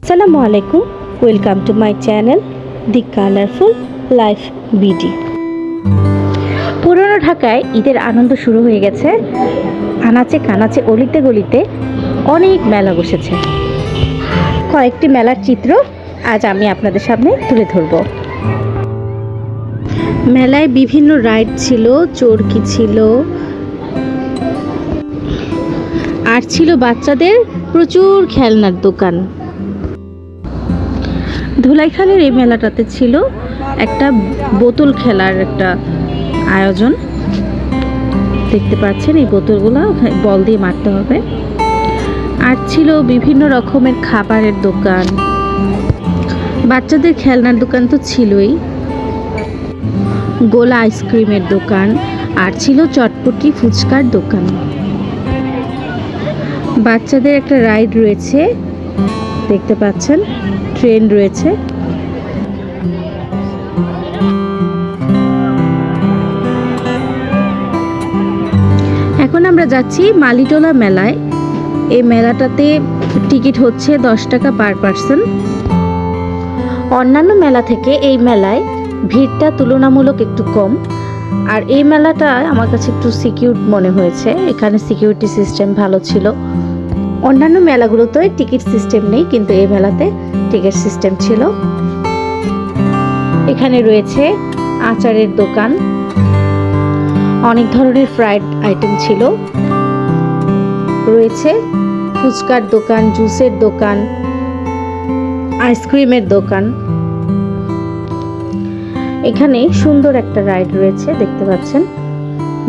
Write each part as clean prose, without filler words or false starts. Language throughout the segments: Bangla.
আসসালামু আলাইকুম, welcome to my channel the colourful life BD. পুরনো ঢাকায় ঈদের আনন্দ শুরু হয়ে গেছে। আনাচে কানাচে অলিতে গলিতে অনেক মেলা বসেছে। কয়েকটি মেলার চিত্র আজ আমি আপনাদের সামনে তুলে ধরব। মেলায় বিভিন্ন রাইড ছিল, চরকি ছিল, আর ছিল বাচ্চাদের প্রচুর খেলনার দোকান। ধুলাইখালের এই মেলাটাতে ছিল একটা বোতল খেলার একটা আয়োজন। দেখতে পাচ্ছেন এই বোতলগুলো বল দিয়ে মারতে হবে। আর ছিল বিভিন্ন রকমের খাবারের দোকান, বাচ্চাদের খেলনার দোকান তো ছিলই, গোলা আইসক্রিমের দোকান, আর ছিল চটপটি ফুচকার দোকান। বাচ্চাদের একটা রাইড রয়েছে, দেখতে পাচ্ছেন ট্রেন রয়েছে। এখন আমরা যাচ্ছি মালিটোলা মেলায়। এই মেলাটাতে টিকিট হচ্ছে 10 টাকা পার পার্সন। অন্যান্য মেলা থেকে এই মেলায় ভিড়টা তুলনামূলক একটু কম। আর এই মেলাটা আমার কাছে একটু সিকিউর মনে হয়েছে, এখানে সিকিউরিটি সিস্টেম ভালো ছিল। অন্যান্য মেলাগুলোতে টিকিট সিস্টেম নেই, কিন্তু এই মেলাতে টিকিট সিস্টেম ছিল। এখানে রয়েছে আচারের দোকান, অনেক ধরনের ফ্রাইড আইটেম ছিল, রয়েছে ফুচকার দোকান, জুসের দোকান, আইসক্রিমের দোকান। এখানে সুন্দর একটা রাইড রয়েছে, দেখতে পাচ্ছেন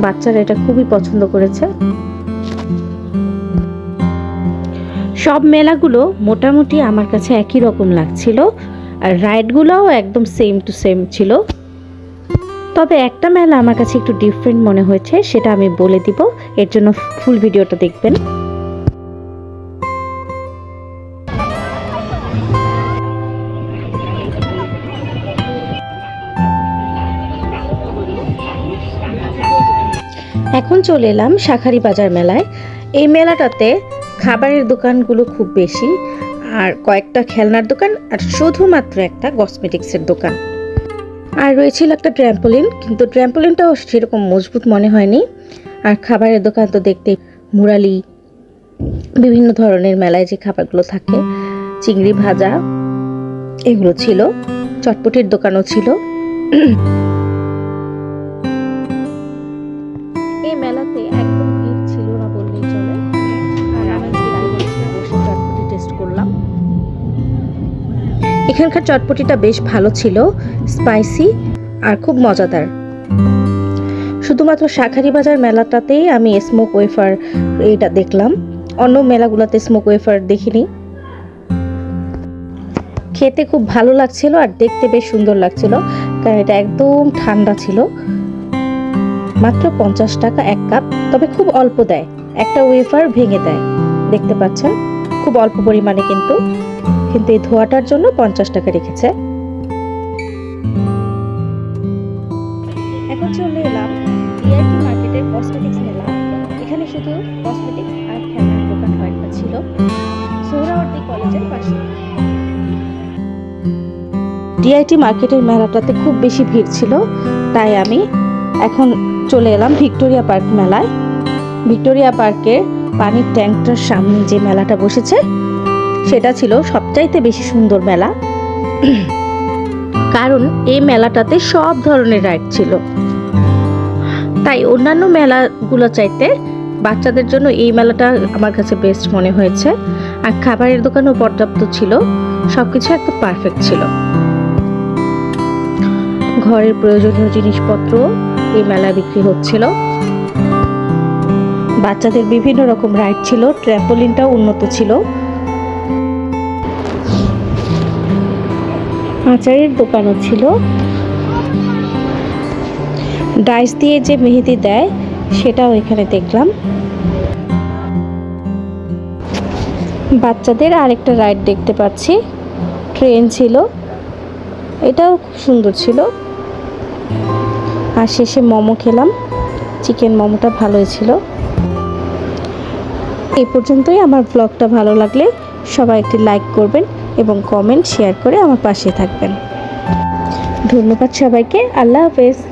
বাচ্চারা এটা খুবই পছন্দ করেছে। সব মেলাগুলো মোটামুটি আমার কাছে একই রকম লাগছিল, আর রাইডগুলোও একদম সেম টু সেম ছিল। তবে একটা মেলা আমার কাছে একটু ডিফারেন্ট মনে হয়েছে, সেটা আমি বলে দিব, এর জন্য ফুল ভিডিওটা দেখবেন। এখন চলে এলাম শাঁখারী বাজার মেলায়। এই মেলাটাতে খাবারের দোকানগুলো খুব বেশি, আর কয়েকটা খেলনার দোকান, আর শুধুমাত্র একটা কসমেটিক্সের দোকান। আর রয়েছিল একটা ট্র্যাম্পোলিন, কিন্তু ট্র্যাম্পোলিনটাও সেরকম মজবুত মনে হয়নি। আর খাবারের দোকান তো দেখতে মুরালি, বিভিন্ন ধরনের মেলায় যে খাবারগুলো থাকে, চিংড়ি ভাজা, এগুলো ছিল। চটপটির দোকানও ছিল। এই মেলাতে একদম ভিড় ছিল না বললেই চলে। আর আমি বসে চটপটি টেস্ট করলাম। এখানকার চটপটিটা বেশ ভালো ছিল, স্পাইসি আর খুব মজাদার। শুধুমাত্র শাঁখারী বাজার মেলাটাতেই আমি স্মোক ওয়েফার এটা দেখলাম, অন্য মেলাগুলোতে স্মোক ওয়েফার দেখিনি। খেতে খুব ভালো লাগছিল আর দেখতে বেশ সুন্দর লাগছিল, কারণ এটা একদম ঠান্ডা ছিল। মাত্র 50 টাকা এক কাপ, তবে খুব অল্প দেয়, একটা ওয়েফার ভেঙে দেয়, দেখতে পাচ্ছেন খুব অল্প পরিমাণে। কিন্তু এই ধোয়াটার জন্য 50 টাকা রেখেছে। এখন চলে এলাম ডিআইটি মার্কেটের কসমেটিক্স মেলা। এখানে শুধু কসমেটিক্স আর খেলনার দোকান কয়েকটা ছিল, সোহরাওয়ার্দী কলেজের পাশে। ডিআইটি মার্কেটের মেলাটাতে খুব বেশি ভিড় ছিল, তাই আমি এখন চলে এলাম ভিক্টোরিয়া পার্ক মেলায়। ভিক্টোরিয়া পার্কের পানির ট্যাঙ্কটার সামনে যে মেলাটা বসেছে, সেটা ছিল সবচাইতে বেশি সুন্দর মেলা, কারণ এই মেলাটাতে সব ধরনের রাইড ছিল। তাই অন্যান্য মেলাগুলো চাইতে বাচ্চাদের জন্য এই মেলাটা আমার কাছে বেস্ট মনে হয়েছে। আর খাবারের দোকানও পর্যাপ্ত ছিল, সবকিছু একদম পারফেক্ট ছিল। ঘরের প্রয়োজনীয় জিনিসপত্র এই মেলায় বিক্রি হচ্ছিল। বাচ্চাদের বিভিন্ন রকম রাইড ছিল, ট্র্যাম্পোলিনটাও উন্নত ছিল। আচারের দোকানও ছিল, ডাইস দিয়ে যে মেহেদি দেয় সেটাও এখানে দেখলাম। বাচ্চাদের আরেকটা রাইড দেখতে পাচ্ছি, ট্রেন ছিল, এটাও খুব সুন্দর ছিল। আর শেষে মোমো খেলাম, চিকেন মোমোটা ভালোই ছিল। এই পর্যন্তই। আমার ব্লগটা ভালো লাগলে সবাই একটি লাইক করবেন, এবং কমেন্ট শেয়ার করে আমার পাশে থাকবেন। ধন্যবাদ সবাইকে। আল্লাহ হাফেজ।